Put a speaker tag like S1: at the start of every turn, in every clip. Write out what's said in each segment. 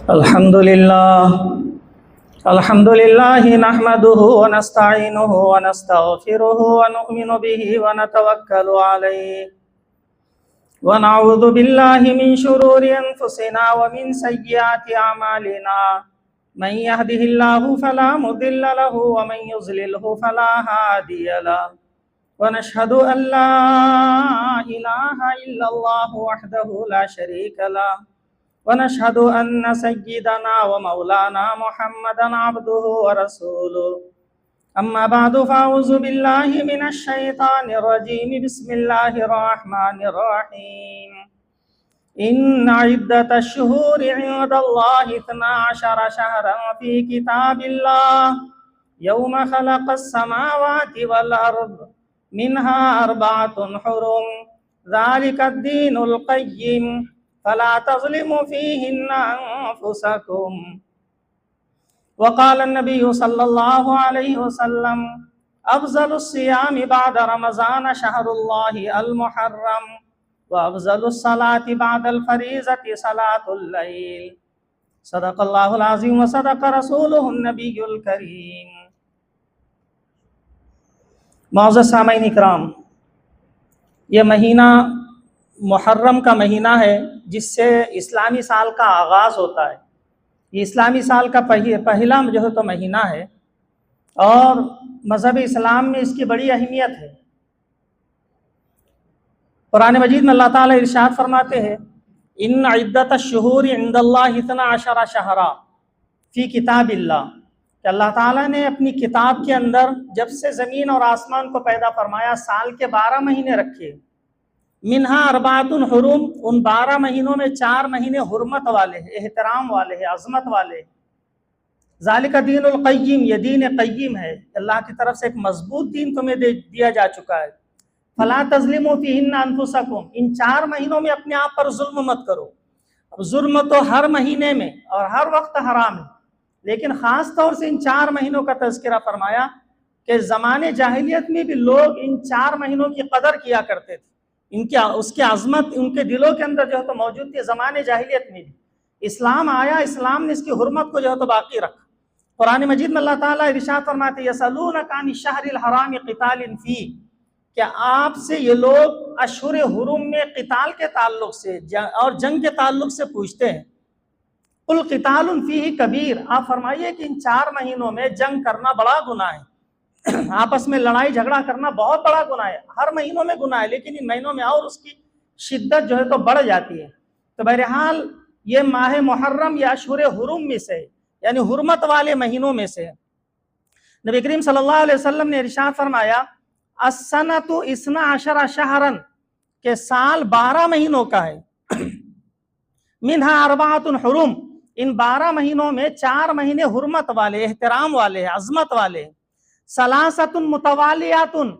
S1: अल्हम्दुलिल्लाह अल्हम्दुलिल्लाहि नहमदुहु व नस्तईनुहु व नस्तगफिरुहु व नु'मिनु बिही व नतवक्कलु अलैहि व नऊज़ु बिल्लाहि मिन शुरूरि अनफुसिना व मिन सय्यिआति अमालिना मन यहदिहिल्लाहु फला मुदिल्ल लहु व मन युज़लिलहु फला हादिय लहु व नशहदु अन ला इलाहा इल्लल्लाहु वहदहु ला शरीक लहु वनशहदु अन्न सय्यिदना व मौलाना मुहम्मदन अब्दुहु व रसूलुहु अम्मा बअदु फ़अऊज़ु बिल्लाहि मिनश शैतानिर रजीम बिस्मिल्लाहिर रहमानिर रहीम इन्ना इद्दतश शुहूरि इंदल्लाहि 12 शहरन फ़ी किताबिल्लाह यौमा खलक़स समावाति वल अर्द मिनहा अर्बअतुन हुरुम ज़ालिकद्दीनुल क़य्यिम फला तज़लिमू फ़ीहिन्ना अन्फुसकुम वक़ाल नबिय्यु सल्लल्लाहु अलैहि वसल्लम अफ़ज़लुस सियामि बअद रमज़ान शहरुल्लाहि अल मुहर्रम व अफ़ज़लुस सलाति बअदल फ़रीज़ति सलातुल लैल सदक़ल्लाहुल अज़ीम व सदक़ रसूलुहुन नबियुल करीम। मुअज़्ज़ज़ सामईन इकराम, ये महीना मुहर्रम का महीना है जिससे इस्लामी साल का आगाज़ होता है। ये इस्लामी साल का पहला जो है तो महीना है और मज़हब इस्लाम में इसकी बड़ी अहमियत है। कुरान मजीद में अल्लाह ताला इरशाद फरमाते हैं इन्न इद्दतश शुहूरि इंदल्लाहि 12 शहरा फ़ी किताबिल्लाह, कि अल्लाह ताला ने अपनी किताब के अंदर जब से ज़मीन और आसमान को पैदा फरमाया साल के 12 महीने रखे। मिनहा अर्बातुन हुरुम, उन 12 महीनों में 4 महीने हुर्मत वाले हैं, एहतराम वाले हैं, अज़मत वाले हैं। ज़ालिका दीनुल क़य्यिम, ये दीन क़य्यिम है, अल्लाह की तरफ से एक मजबूत दीन तुम्हें दिया जा चुका है। फला तज़लिमू फ़ीहिन्ना अनफुसकुम, इन 4 महीनों में अपने आप पर जुल्म मत करो। अब जुल्म तो हर महीने में और हर वक्त हराम है, लेकिन ख़ास तौर से इन 4 महीनों का तज़किरा फरमाया कि ज़माने जाहिलियत में भी लोग इन 4 महीनों की कदर किया करते थे। इनकी उसकी अज़मत उनके दिलों के अंदर जो है तो मौजूद थी। ज़माने जाहिलियत में भी इस्लाम आया, इस्लाम ने इसकी हुर्मत को जो है तो बाकी रखा। कुरान मजीद में अल्लाह ताला इरशाद फरमाते यसअलूनका अनिश शहरिल हराम क़ितालिन फ़ी, क्या आपसे ये लोग अशहुर हुरुम में क़िताल के ताल्लुक से और जंग के ताल्लुक से पूछते हैं। कुल क़ितालुन फ़ीही कबीर, आप फरमाइए कि इन 4 महीनों में जंग करना बड़ा गुनाह है। आपस में लड़ाई झगड़ा करना बहुत बड़ा गुनाह है। हर महीनों में गुनाह है, लेकिन इन महीनों में और उसकी शिद्दत जो है तो बढ़ जाती है। तो बहरहाल ये माह मुहर्रम या अशहुर हुरुम में से, यानी हुर्मत वाले महीनों में से। नबी करीम सल्लल्लाहु अलैहि वसल्लम ने इरशाद फरमाया अस्सनतु 12 शहरन, के साल 12 महीनों का है। मिनहा अर्बअतुन हुरुम, इन 12 महीनों में 4 महीने हुर्मत वाले, एहतराम वाले हैं, अजमत वाले हैं। सलासतुन मुतवालियातुन,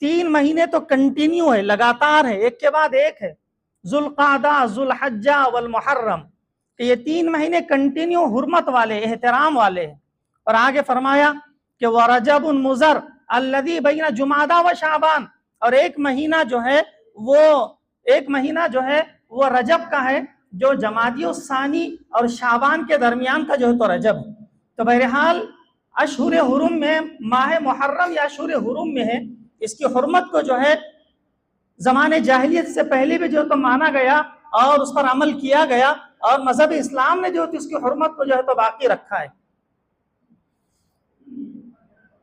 S1: 3 महीने तो कंटिन्यू है, लगातार है, एक के बाद एक है। जुल्क़ादा, जुल्हज्जा वल मुहर्रम, ये 3 महीने कंटिन्यू हुर्मत वाले, एहतराम वाले हैं। और आगे फरमाया कि व रजबुन मुज़र अल्लज़ी बैन जुमादा व शाबान, और एक महीना जो है वो रजब का है, जो जमादी सानी और शाबान के दरमियान का जो है तो रजब है। तो बहरहाल अशहुर हुरुम में माह मुहर्रम या अशहुर हुरुम में है, इसकी हुर्मत को जो है ज़माने जाहिलियत से पहले भी जो तो माना गया और उस पर अमल किया गया, और मज़हब इस्लाम ने जो इसकी हुर्मत को जो है तो बाकी रखा है।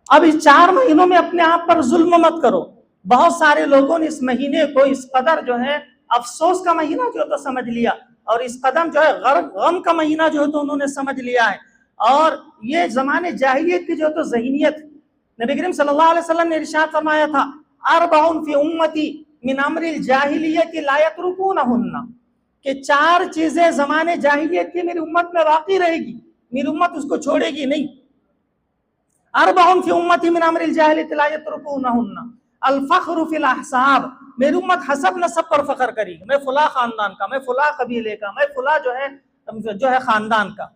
S1: अब इस 4 महीनों में अपने आप पर जुल्म मत करो। बहुत सारे लोगों ने इस महीने को इस कदर जो है अफसोस का महीना जो तो समझ लिया, और इस कदम जो है गम का महीना जो है तो उन्होंने समझ लिया है, और ये ज़माने जाहिलियत की जो तो ज़हीनियत। नबी करीम सल्लल्लाहु अलैहि वसल्लम ने इरशाद फरमाया था अर्बउन फी उम्मती मिन अम्रिल जाहिलियति ला यतरुकूनहुन्ना, कि 4 चीज़ें ज़माने जाहिलियत की मेरी उम्मत में बाकी रहेगी, मेरी उम्मत उसको छोड़ेगी नहीं। अर्बउन फी उम्मती मिन अम्रिल जाहिलियति ला यतरुकूनहुन्ना अल फ़ख्रु फ़िल अहसाब, मेरी उम्मत हसब नसब पर फ़ख्र करेगी, मैं फुला ख़ानदान का, मैं फुला कबीले का, मैं फुला जो है ख़ानदान का।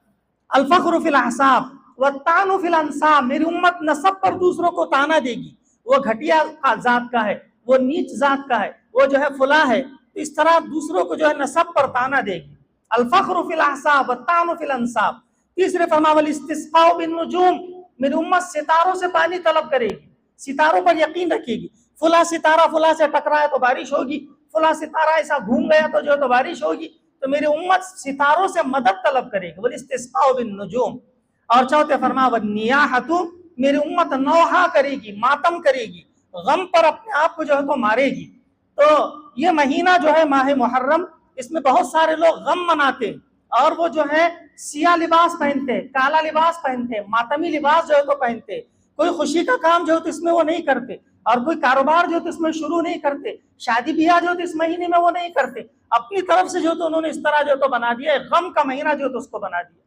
S1: अल फ़ख्रु फ़िल अहसाब व तानु फ़िल अंसाब, मेरी उम्मत नसब पर दूसरों को ताना देगी, वो घटिया जात का है, वो नीच जात का है, वो जो है फुला है, तो इस तरह दूसरों को जो है नसब पर ताना देगी। अल फख्रु फिल अहसाब वत्तानु फिल अंसाब। तीसरे फरमाया वल इस्तिस्काउ बिन नुजूम, मेरी उम्मत सितारों से पानी तलब करेगी, सितारों पर यकीन रखेगी। फुला सितारा फुला से टकराए तो बारिश होगी, फुला सितारा ऐसा घूम गया तो जो तो बारिश होगी। तो मेरी उम्मत सितारों से मदद तलब करेगी, वल इस्तिस्काउ बिन नुजूम। और चौथे फरमाया वन्नियाहतु, मेरी उम्मत नौहा करेगी, मातम करेगी, गम पर अपने आप को जो है तो मारेगी। तो ये महीना जो है माह मुहर्रम, इसमें बहुत सारे लोग गम मनाते और वो जो है सिया लिबास पहनते, काला लिबास पहनते, मातमी लिबास जो है तो पहनते। कोई खुशी का काम जो है तो इसमें वो नहीं करते, और कोई कारोबार जो है तो इसमें शुरू नहीं करते, शादी ब्याह जो है तो इस महीने में वो नहीं करते। अपनी तरफ से जो तो उन्होंने इस तरह जो तो बना दिया, गम का महीना जो तो उसको बना दिया।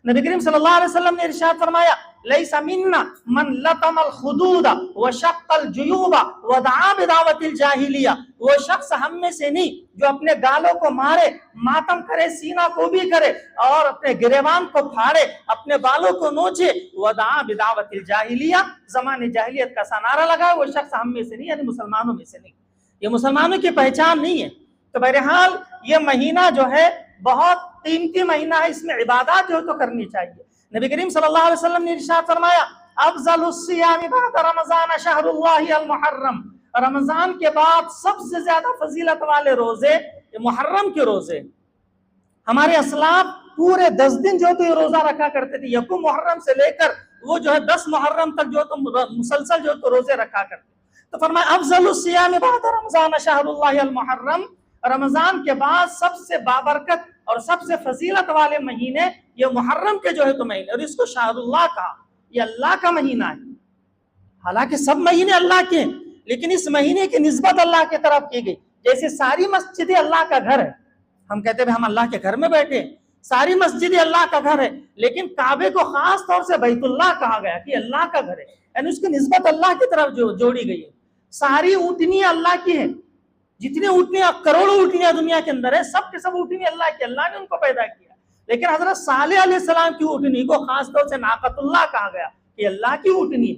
S1: नबी करीम सल्लल्लाहु अलैहि वसल्लम ने इरशाद फरमाया लैसा मिन्ना मन लतमल खुदूदा व शक्कल जुयूबा व दआ बिदावतिल जाहिलिया, वो शख्स हम में से नहीं जो अपने गालों को मारे, मातम करे, सीना को भी करे और अपने गिरेबान को फाड़े, अपने बालों को नोचे। व दआ बिदावतिल जाहिलिया, जमाने जाहिलियत का सा नारा लगाए, वो शख्स हम में से नहीं, यानी मुसलमानों में से नहीं। ये मुसलमानों की पहचान नहीं है। तो बहरहाल ये महीना जो है बहुत कीमती महीना है, इसमें इबादत जो तो करनी चाहिए। नबी करीम सल्लल्लाहु अलैहि वसल्लम ने इरशाद फरमाया अफज़लुस सियाम बाद रमज़ान शहरुल्लाहि अल मुहर्रम, रमजान के बाद सबसे ज्यादा फजीलत वाले रोजे मुहर्रम के रोजे। हमारे असलाफ पूरे 10 दिन जो तो ये रोजा रखा करते थे, यकूम मुहर्रम से लेकर वो जो है 10 मुहर्रम तक जो तो मुसलसल जो तो रोजे रखा करते। तो फरमाया अफज़लुस सियाम बाद रमज़ान शहरुल्लाहि अल मुहर्रम, रमजान के बाद सबसे बाबरकत और सबसे फजीलत वाले महीने ये मुहर्रम के जो है तो महीने, और इसको शाहरुल्लाह कहा, ये अल्लाह का महीना है। हालांकि सब महीने अल्लाह के हैं, लेकिन इस महीने की निस्बत अल्लाह की तरफ की गई। जैसे सारी मस्जिदें अल्लाह का घर है, हम कहते हैं हम अल्लाह के घर में बैठे, सारी मस्जिदें अल्लाह का घर है, लेकिन काबे को खास तौर से बैतुल्लाह कहा गया कि अल्लाह का घर है, यानी उसकी निस्बत अल्लाह की तरफ जोड़ी गई है। सारी ऊँटनियां अल्लाह की है, जितनी ऊँटनियां, करोड़ों ऊँटनियां दुनिया के अंदर है, सब के सब ऊँटनी अल्लाह की, अल्लाह ने उनको पैदा किया। लेकिन हजरत सालेह अलैहिस्सलाम की ऊँटनी को खास तौर से नाकतुल्लाह कहा गया कि अल्लाह की ऊँटनी,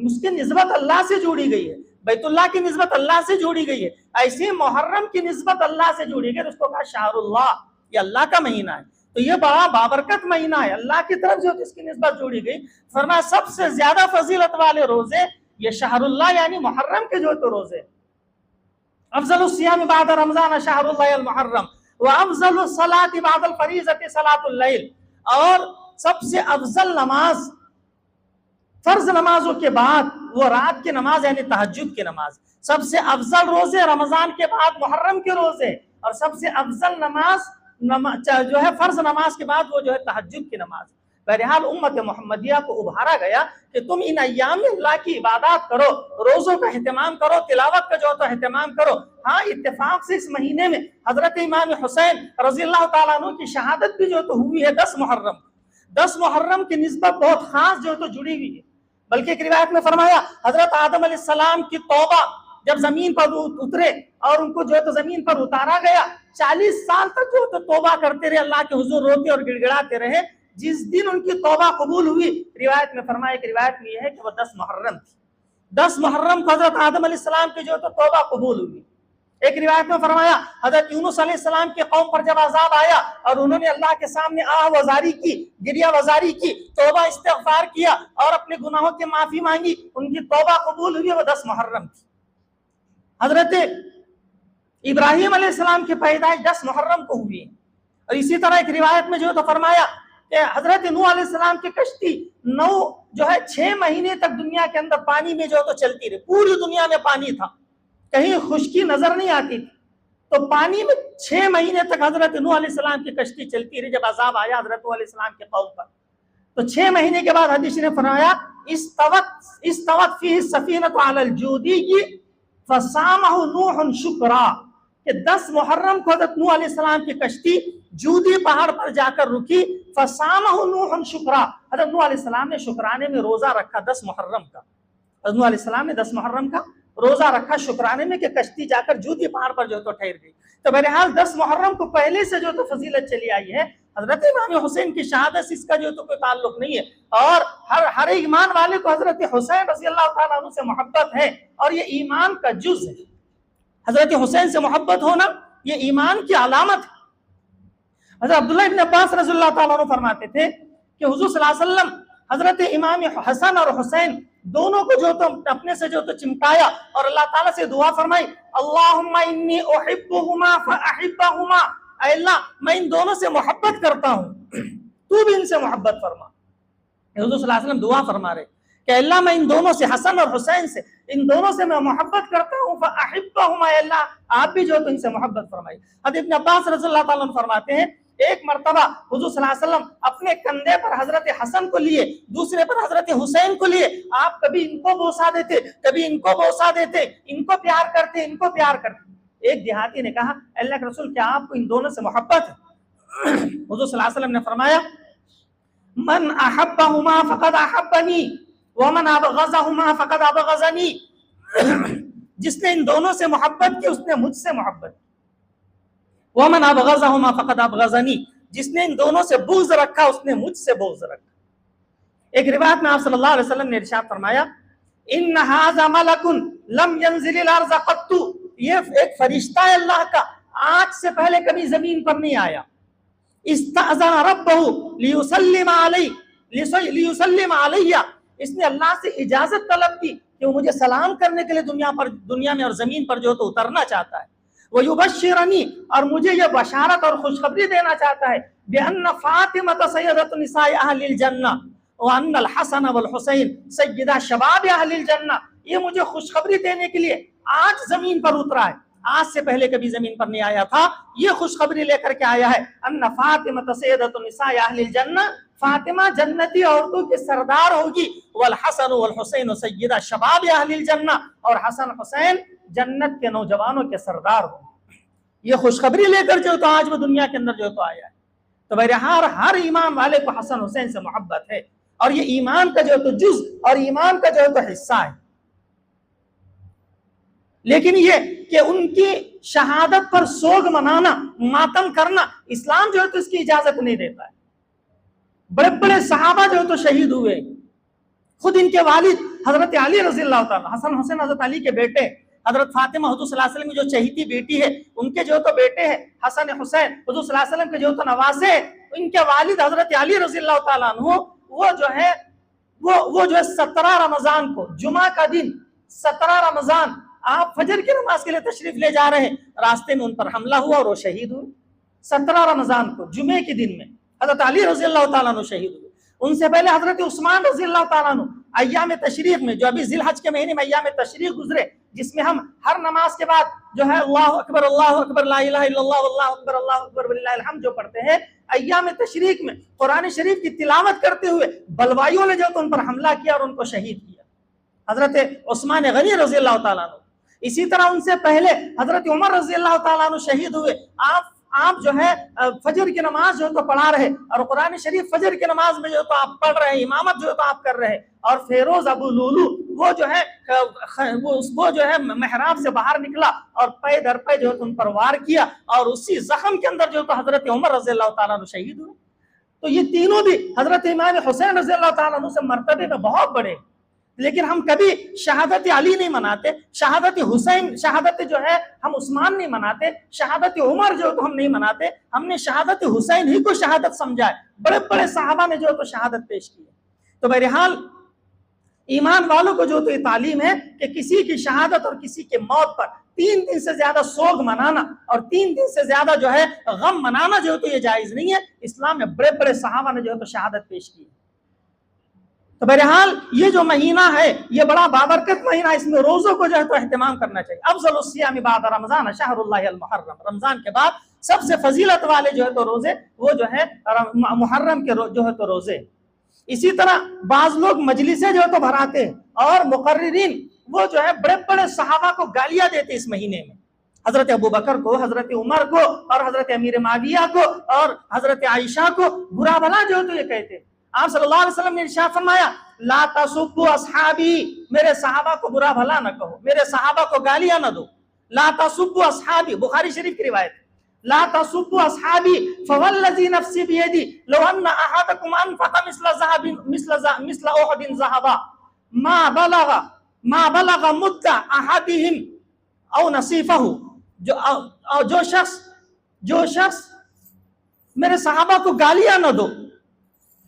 S1: उसकी निस्बत अल्लाह से जोड़ी गई है, बैतुल्लाह की निस्बत अल्लाह से जोड़ी गई है। ऐसे मुहर्रम की निस्बत अल्लाह से जोड़ी गई, उसको कहा शाहरुल्लाह, ये अल्लाह का महीना है। तो ये बड़ा बाबरकत महीना है, अल्लाह की तरफ जो इसकी निस्बत जोड़ी गई। फरमाया सबसे ज्यादा फजीलत वाले रोजे ये शाहरुल्लाह यानी मुहर्रम के जो तो रोजे। अफज़लुस सियाम बाद रमज़ान शहरुल्लाह अल मुहर्रम व अफज़लुस सलाति बाद अल फरीज़ति सलातुल लैल, और सबसे अफजल नमाज फर्ज नमाजों के बाद वो रात की नमाज यानी तहज्जुद की नमाज। सबसे अफजल रोजे रमजान के बाद मुहर्रम के रोजे, और सबसे अफजल नमाज जो है फर्ज नमाज के बाद वो जो है तहज्जुद की नमाज। बहरहाल उम्मत मोहम्मदिया को उभारा गया कि तुम इन अय्याम में अल्लाह की इबादत करो, रोजों का एहतमाम करो, तिलावत का जो तो एहतमाम करो। हाँ, इत्तेफाक से इस महीने में हजरत इमाम हुसैन रज़ियल्लाहु ताला अन्हु की शहादत भी जो तो हुई है 10 मुहर्रम। 10 मुहर्रम की निस्बत बहुत खास जो तो जुड़ी हुई है। बल्कि एक रिवायत में फरमाया हजरत आदम अलैहिस्सलाम की तौबा जब जमीन पर उतरे और उनको जो तो जमीन पर उतारा गया, 40 साल तक जो तो तौबा करते रहे, अल्लाह के हुजूर रोते और गिड़गिड़ाते रहे। जिस दिन उनकी तौबा कबूल हुई, रिवायत में फरमाया, एक रिवायत में यह है कि वह 10 मुहर्रम थी। 10 मुहर्रम को हजरत आदम अलैहिस्सलाम की जो तो तौबा कबूल हुई। एक रिवायत में फरमाया हजरत यूनुस अलैहिस्सलाम के कौम पर जब अजाब आया और उन्होंने अल्लाह के सामने आह वजारी की, गिरिया वजारी की, तौबा इस्तिग़फार किया और अपने गुनाहों की माफी मांगी, उनकी तौबा कबूल हुई। वह 10 मुहर्रम थी। हजरत इब्राहिम अलैहिस्सलाम की पैदाइश 10 मुहर्रम को हुई। और इसी तरह एक रिवायत में जो तो फरमाया कि हजरत नूह अलैहिस्सलाम की कश्ती 6 महीने तक दुनिया के अंदर पानी में जो तो चलती रही। पूरी दुनिया में पानी था, कहीं खुश्की नजर नहीं आती थी। तो पानी में 6 महीने तक हजरत नूह अलैहिस्सलाम की कश्ती चलती रही। जब अजाब आया हजरत नूह अलैहिस्सलाम के कौम पर, तो 6 महीने के बाद हदीस ने फरमाया इस्तवत फीही सफीनतु अलल जूदी फसामहु नूह शुक्रा, कि 10 मुहर्रम को हजरत नूह अलैहिस्सलाम की कश्ती जूदी पहाड़ पर जाकर रुकी। फसामहु नूह शुक्रा, हजरत नूह अलैहिस्सलाम ने शुक्राने में रोजा रखा 10 मुहर्रम का। हजरत नूह अलैहिस्सलाम ने 10 मुहर्रम का रोजा रखा शुक्राने में कि कश्ती जाकर जूदी पहाड़ पर जो तो ठहर गई। तो बहरहाल 10 मुहर्रम को पहले से जो तो फजीलत चली आई है। हजरत इमाम हुसैन की शहादत से इसका जो तो कोई ताल्लुक नहीं है, और हर ईमान वाले को हजरत हुसैन रज़ियल्लाहु ताला अन्हु से मोहब्बत है, और ये ईमान का जुज़ है। हजरत हुसैन से मोहब्बत होना ये ईमान की अलामत है। हज़रत अब्दुल्ला इब्न अब्बास रज़ियल्लाहु ताला अन्हु फरमाते थे कि हुज़ूर सल्लल्लाहु अलैहि वसल्लम हजरत इमाम हसन और हुसैन दोनों को जो तो अपने से जो तो चिमटाया और अल्लाह ताला से दुआ फरमाई, अल्लाहुम्मा इन्नी उहिब्बुहुमा फअहिब्बहुमा, ऐ अल्लाह मैं इन दोनों से मोहब्बत करता हूँ, तू भी इनसे मोहब्बत फरमा। हुज़ूर सल्लल्लाहु अलैहि वसल्लम दुआ फरमा रहे कि अल्लाह मैं इन दोनों से, हसन और हुसैन से, इन दोनों से मैं मोहब्बत करता हूँ, फअहिब्बहुमा, अल्लाह आप भी जो तो इनसे मोहब्बत फरमाई। हज़रत इब्न अब्बास रज़ियल्लाहु ताला अन्हु फरमाते हैं, एक मर्तबा हुज़ूर सल्लल्लाहु अलैहि वसल्लम अपने कंधे पर हजरत हसन को लिए, दूसरे पर हजरत हुसैन को लिए, आप कभी इनको बोसा देते, कभी इनको बोसा देते, इनको प्यार करते, इनको प्यार करते। एक देहाती ने कहा, अल्लाह के रसूल क्या आपको इन दोनों से मोहब्बत है? हुज़ूर सल्लल्लाहु अलैहि वसल्लम ने फरमाया, मन अहब्बहुमा फक़द अहब्बनी व मन अबग़ज़हुमा फक़द अबग़ज़नी, जिसने इन दोनों से मोहब्बत की उसने मुझसे मोहब्बत की, वमन अबग़ज़हुमा फ़क़द अबग़ज़नी, जिसने इन दोनों से बुग़्ज़ रखा उसने मुझसे बुग़्ज़ रखा। एक रिवायत में आप सल्लल्लाहु अलैहि वसल्लम ने इरशाद फरमाया, इन्न हाज़ा मलकुन लम यंज़िलिल अर्ज़ क़त्तु, ये एक फरिश्ता है अल्लाह का, आज से पहले कभी जमीन पर नहीं आया। इस्तअज़न रब्बहु लियुसल्लिम अलैया, इसने अल्लाह से इजाजत तलब की कि वो मुझे सलाम करने के लिए दुनिया में और जमीन पर जो तो उतरना चाहता है। वो युबश्शिरनी, और मुझे यह बशारत और खुशखबरी देना चाहता है, बिअन्न फातिमा सय्यदतु निसाए अहलिल जन्ना व अन्नल हसन वल हुसैन सय्यदा शबाब अहलिल जन्ना, ये मुझे खुशखबरी देने के लिए आज जमीन पर उतरा है, आज से पहले कभी जमीन पर नहीं आया था। ये खुशखबरी लेकर के आया है, अन्न फातिमा सय्यदतु निसाए अहलिल जन्ना, फातिमा जन्नती औरतों की सरदार होगी, वल हसन वल हुसैन सय्यदा शबाब अहलिल जन्ना, और हसन हुसैन जन्नत के नौजवानों के सरदार हो। ये खुशखबरी लेकर जो तो आज वो दुनिया के अंदर जो तो आया है। तो बहरहाल हर ईमान वाले को हसन हुसैन से मोहब्बत है, और ये ईमान का जो तो जुज और ईमान का जो तो हिस्सा है। लेकिन ये कि उनकी शहादत पर सोग मनाना, मातम करना, इस्लाम जो है तो इसकी इजाजत नहीं देता है। बड़े बड़े सहाबा जो तो शहीद हुए, खुद इनके वालिद हजरत अली रज़ियल्लाहु ताला, हसन हुसैन हजरत अली के बेटे, हजरत फातिमा हुजूर सल्लल्लाहु अलैहि वसल्लम की जो चहेती बेटी है, उनके जो तो बेटे हैं हसन हुसैन, हुजूर सल्लल्लाहु अलैहि वसल्लम के जो तो नवासे हैं, इनके वालिद हजरत अली रज़ियल्लाहु ताला अन्हु, वो जो है 17 रमजान को, जुमा का दिन 17 रमजान, आप फजर की नमाज के लिए तशरीफ ले जा रहे हैं, रास्ते में उन पर हमला हुआ और वो शहीद हुए। 17 रमजान को जुमे के दिन में हजरत अली रज़ियल्लाहु ताला अन्हु शहीद हुए। उनसे पहले हजरत उस्मान रज़ियल्लाहु ताला अन्हु अय्याम तशरीक में, जो अभी जिलहज के महीने में अय्याम तशरीक गुजरे, जिसमें हम हर नमाज के बाद जो है अल्लाहु अकबर ला इलाहा इल्लल्लाह अल्लाहु अकबर वलिल्लाहिल हम्द जो पढ़ते हैं, अय्याम तशरीक में कुरान शरीफ की तिलावत करते हुए बलवाइयों ने जो तो उन पर हमला किया और उनको शहीद किया, हजरत उस्मान गनी रज़ियल्लाहु ताला अन्हु। इसी तरह उनसे पहले हजरत उमर रज़ियल्लाहु ताला अन्हु शहीद हुए। आप जो है फजर की नमाज जो तो पढ़ा रहे, और कुरान शरीफ फजर की नमाज में जो तो आप पढ़ रहे हैं, इमामत जो तो आप कर रहे हैं, और फेरोज अबू लुलू वो जो है मेहराब से बाहर निकला और पे दर पे जो उन पर वार किया, और उसी जख्म के अंदर जो तो हजरत उमर रज़ियल्लाहु ताला अन्हु शहीद हुए। तो ये तीनों भी हजरत इमाम हुसैन रज़ियल्लाहु ताला अन्हु से मर्तबे में बहुत बड़े। लेकिन हम कभी शहादत अली नहीं मनाते, शहादत हुसैन, शहादत जो है हम उस्मान नहीं मनाते, शहादत उमर जो तो हम नहीं मनाते, हमने शहादत हुसैन ही को शहादत समझा है। बड़े बड़े सहाबा ने जो तो शहादत पेश की है। तो बहरहाल ईमान वालों को जो तो ये तालीम है कि किसी की शहादत और किसी के मौत पर 3 दिन से ज्यादा सोग मनाना और 3 दिन से ज्यादा जो है गम मनाना जो तो ये जायज नहीं है। इस्लाम में बड़े बड़े सहाबा ने जो है तो शहादत पेश की है। तो बहरहाल ये जो महीना है ये बड़ा बाबरकत महीना है, इसमें रोजों को जो है तो एहतमाम करना चाहिए। अफज़लु सियाम बाद रमजान शहरुल्लाहिल मुहर्रम, रमजान के बाद सबसे फजीलत वाले जो है तो रोजे वो जो है मुहर्रम के जो है तो रोजे। इसी तरह बाज लोग मजलिसें जो है तो भराते हैं और मुकर्रिरीन वो जो है बड़े बड़े सहाबा को गालियां देते इस महीने में, हजरत अबू बकर को, हजरत उमर को, और हजरत अमीर माविया को, और हजरत आयशा को बुरा भला जो है तो ये कहते। आप सल्लल्लाहु अलैहि वसल्लम ने इरशाद फरमाया, ला तसुब्बु अस्हाबी, मेरे सहाबा को बुरा भला न कहो, मेरे सहाबा को गालियां न दो। ला तसुब्बु अस्हाबी, बुखारी शरीफ की रिवायत, ला तसुब्बु अस्हाबी फवल्लज़ी नफ्सी बियदी लौ अन्न अहदकुम अनफक़ मिस्ल उहदिन ज़हबा मा बलग़ मुद्दा अहदिहिम औ नसीफ़हु। जो शख्स मेरे सहाबा को गालियां न दो।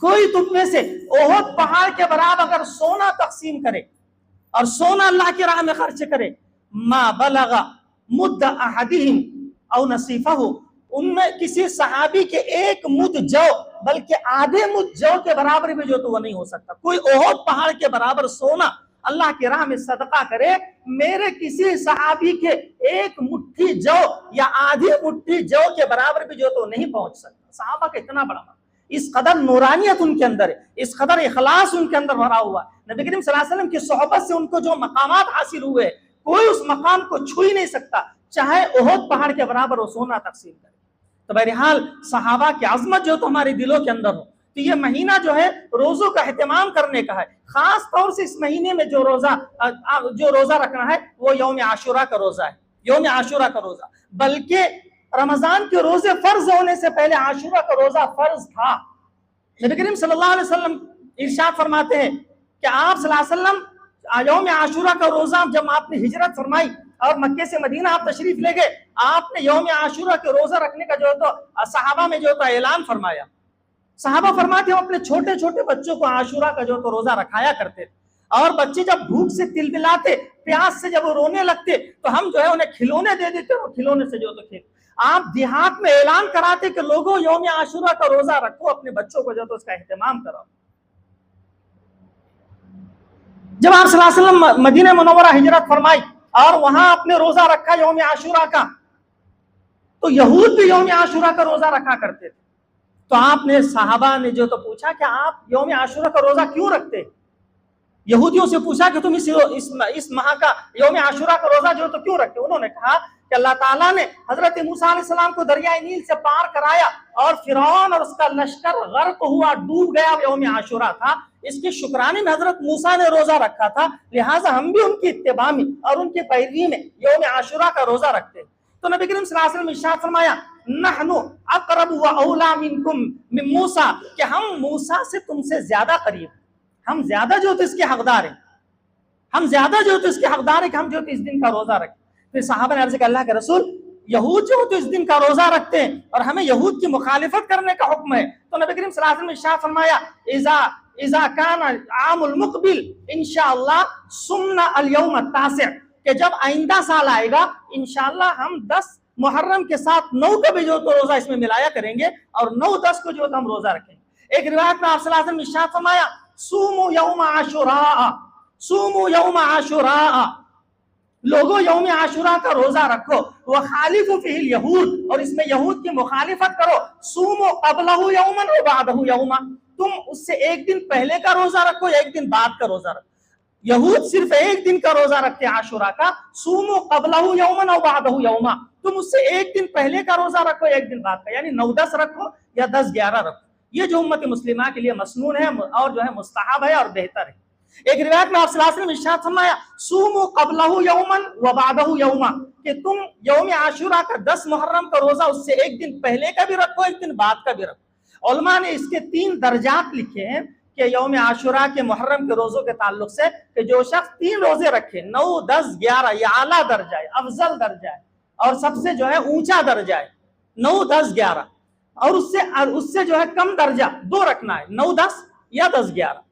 S1: कोई तुम में से ओहद पहाड़ के बराबर अगर सोना तकसीम करे और सोना अल्लाह की राह में खर्च करे, मा बलगा मुद्द अहदिहिम औ नसीफहु, उनमें किसी सहाबी के एक मुद जौ बल्कि आधे मुद जौ के बराबर भी जो तो वो नहीं हो सकता। कोई ओहद पहाड़ के बराबर सोना अल्लाह की राह में सदका करे, मेरे किसी सहाबी के एक मुट्ठी जौ या आधी मुट्ठी जौ के बराबर भी जो तो नहीं पहुंच सकता। सहाबा का इतना बड़ा, इस कदर नूरानियत उनके अंदर है, इस कदर इखलास उनके अंदर भरा हुआ है। नबी करीम सल्लल्लाहु अलैहि वसल्लम की सोहबत से उनको जो मकामात हासिल हुए, कोई उस मकाम को छू ही नहीं सकता, चाहे ओहद पहाड़ के बराबर वो सोना तकसीम करे। तो बहरहाल सहाबा की अजमत जो तो हमारे दिलों के अंदर हो। तो ये महीना जो है रोजों का एहतमाम करने का है। खास तौर से इस महीने में जो रोजा रखना है वो यौम आशूरा का रोजा है, यौम आशूरा का रोजा। बल्कि रमजान के रोजे फर्ज होने से पहले आशूरा का रोजा फर्ज था। नबी करीम सल्लल्लाहु अलैहि वसल्लम इरशाद फरमाते हैं कि आप सल्लल्लाहु अलैहि वसल्लम यौम आशूरा का रोजा जब आपने हिजरत फरमाई और मक्के से मदीना आप तशरीफ ले गए, आपने यौम आशूरा के रोजा रखने का जो तो सहाबा में जो था ऐलान फरमाया। सहाबा फरमाते हम अपने छोटे छोटे बच्चों को आशूरा का जो तो रोजा रखाया करते थे, और बच्चे जब भूख से तिलमिलाते, प्यास से जब वो रोने लगते तो हम जो है उन्हें खिलौने दे देते और खिलौने से जो तो खेलते। आप देहात में ऐलान कराते कि लोगों यौम आशूरा का रोजा रखो, अपने बच्चों को जो तो उसका एहतमाम करो। जब आप सल्लल्लाहु अलैहि वसल्लम मदीना मुनव्वरा हिजरत फरमाई और वहां आपने रोजा रखा यौम आशूरा का, तो यहूद भी यौम आशूरा का रोजा रखा करते थे। तो आपने सहाबा ने जो तो पूछा कि आप यौम आशूरा का रोजा क्यों रखते? यहूदियों से पूछा कि तुम इस माह का यौम आशूरा का रोजा जो तो क्यों रखते? उन्होंने कहा कि अल्लाह ताला ने हजरत मूसा अलैहिस्सलाम को दरियाए नील से पार कराया और फिरौन और उसका लश्कर गर्क हुआ, डूब गया, यौम आशूरा था। इसके शुक्राने में हजरत मूसा ने रोजा रखा था, लिहाजा हम भी उनकी इत्तिबा में और उनकी पैरवी में यौम आशूरा का रोजा रखते। तो नबी करीम सल्लल्लाहु अलैहि वसल्लम इरशाद फरमाया, नहनु अक़रब व औला मिनकुम मिन मूसा, कि हम मूसा से तुमसे ज्यादा करीब, हम ज्यादा जो तो इसके हकदार हैं, हम ज्यादा जो तो इसके हकदार हैं कि हम जो तो इस दिन का रोजा रखें। फिर सहाबा ने अर्ज़ किया, अल्लाह के रसूल, यहूद जो तो इस दिन का रोजा रखते हैं और हमें यहूद की मुखालिफत करने का हुक्म है। तो नबी करीम सल्लल्लाहु अलैहि वसल्लम ने इरशाद फरमाया, इज़ा काना आमुल मुक़बिल इंशाअल्लाह सुमना अल यौम तासिअ, कि जब आइंदा साल आएगा इंशाअल्लाह हम 10 मुहर्रम के साथ 9 का भी जो तो रोजा इसमें मिलाया करेंगे और 9-10 को जो तो हम रोजा रखेंगे। एक रिवायत में आप सल्लल्लाहु अलैहि वसल्लम ने इरशाद फरमाया, सूमु यौम आशूरा, सूमु यौम आशूरा, लोगों यौम आशूरा का रोजा रखो, वह खालिफु फिहिल यहूद, और इसमें यहूद की मुखालिफत करो, सूमु क़ब्लहु यौमन व बअदहु यौमा, तुम उससे एक दिन पहले का रोजा रखो या एक दिन बाद का रोजा रखो। यहूद सिर्फ एक दिन का रोजा रखते हैं आशूरा का, सूमु क़ब्लहु यौमन व बअदहु यौमा, तुम उससे एक दिन पहले का रोजा रखो एक दिन बाद का, यानी 9-10 रखो या 10-11 रखो। ये जो उम्मत मुस्लिमा के लिए मसनून है और जो है मुस्तहब है और बेहतर है। एक रिवायत में आप सल्लल्लाहु अलैहि वसल्लम इरशाद फरमाया, सूमु क़ब्लहु यौमन व बअदहु यौमा, कि तुम यौम आशूरा का 10 मुहर्रम का रोजा उससे एक दिन पहले का भी रखो, एक दिन बाद का भी रखो। उलमा ने इसके 3 दर्जात लिखे हैं कि यौम आशूरा के मुहर्रम के रोजों के ताल्लुक से, कि जो शख्स 3 रोजे रखे, 9, 10, 11, ये आला दर्जा है, अफजल दर्जा है और सबसे जो है ऊंचा दर्जा है 9, 10, 11, और उससे जो है कम दर्जा 2 रखना है, 9, 10 या 10, 11।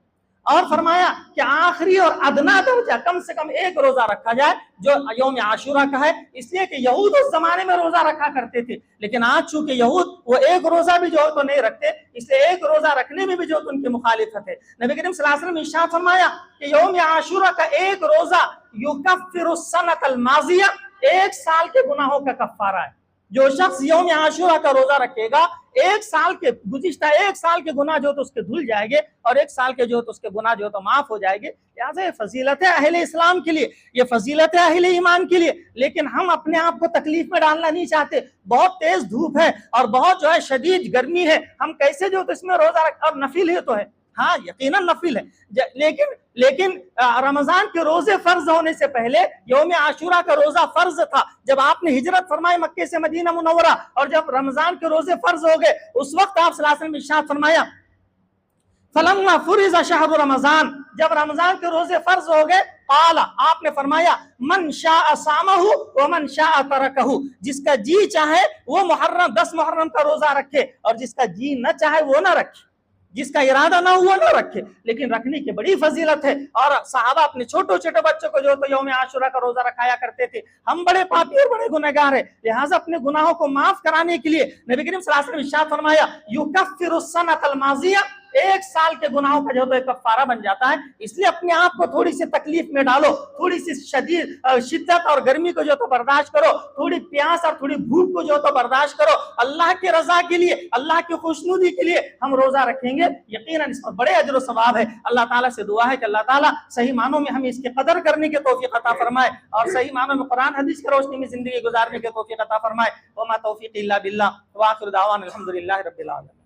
S1: और फरमाया कि आखिरी और अदना दर्जा कम से कम 1 रोजा रखा जाए जो यौम आशूरा का है, इसलिए कि यहूद उस जमाने में रोजा रखा करते थे, लेकिन आज चूंकि यहूद वो 1 रोजा भी जो तो नहीं रखते, इसलिए 1 रोजा रखने में भी जो तो उनकी मुखालिफत है। नबी करीम सल्लल्लाहु अलैहि वसल्लम ने इरशाद फरमाया कि यौम आशूरा का 1 रोजा युकफ्फिरु सनतल माज़िया, 1 साल के गुनाहों का कफ्फारा है। जो शख्स यौम आशूरा का रोजा रखेगा, 1 साल के गुज़िश्ता 1 साल के गुनाह जो तो उसके धुल जाएंगे और 1 साल के जो तो उसके गुनाह जो तो माफ हो जाएंगे। लिहाजा ये फजीलत है अहले इस्लाम के लिए, ये फजीलत है अहले ईमान के लिए, लेकिन हम अपने आप को तकलीफ में डालना नहीं चाहते। बहुत तेज धूप है और बहुत जो है शदीद गर्मी है, हम कैसे जो तो इसमें रोजा रख, और नफिल है तो है, हाँ यकीनन नफिल है, लेकिन रमजान के रोजे फर्ज होने से पहले यौम आशूरा का रोजा फर्ज था। जब आपने हिजरत फरमाई मक्के से मदीना मुनव्वरा और जब रमजान के रोजे फर्ज हो गए, उस वक्त आप सल्लल्लाहु अलैहि वसल्लम ने इरशाद फरमाया, फलम्मा फुरिज़ शहर रमजान, जब रमजान के रोजे फर्ज हो गए काला, आपने फरमाया मन शाअ सामहु व मन शाअ तरकहु, जिसका जी चाहे वो मुहर्रम 10 मुहर्रम का रोजा रखे और जिसका जी न चाहे वो ना रखे, जिसका इरादा ना हुआ ना रखे, लेकिन रखने की बड़ी फजीलत है। और सहाबा अपने छोटे छोटे बच्चों को जो तो यौम आशुरा का रोजा रखाया करते थे। हम बड़े पापी और बड़े गुनहगार है, लिहाजा अपने गुनाहों को माफ कराने के लिए नबी करीम सल्लल्लाहु अलैहि वसल्लम इरशाद फरमाया युकफ्फिरु सनतल माज़िया, 1 साल के गुनाहों का जो तो एक कफारा बन जाता है। इसलिए अपने आप को थोड़ी सी तकलीफ में डालो, थोड़ी सी शिद्दत और गर्मी को जो तो बर्दाश्त करो, थोड़ी प्यास और थोड़ी भूख को जो तो बर्दाश्त करो। अल्लाह की रजा के लिए, अल्लाह की खुशनुदी के लिए हम रोजा रखेंगे, यकीनन इस पर बड़े अजर सवाब है। अल्लाह ताला से दुआ है कि अल्लाह ताला सही मानों में हमें इसकी कदर करने की तौफीक अता फरमाए और सही मानों में कुरान हदीस की रोशनी में जिंदगी गुजारने की तौफीक अता फरमाए। वमा तौफीक इल्ला बिल्लाह व आखिर दावाना अल्हम्दुलिल्लाहि रब्बिल आलमीन।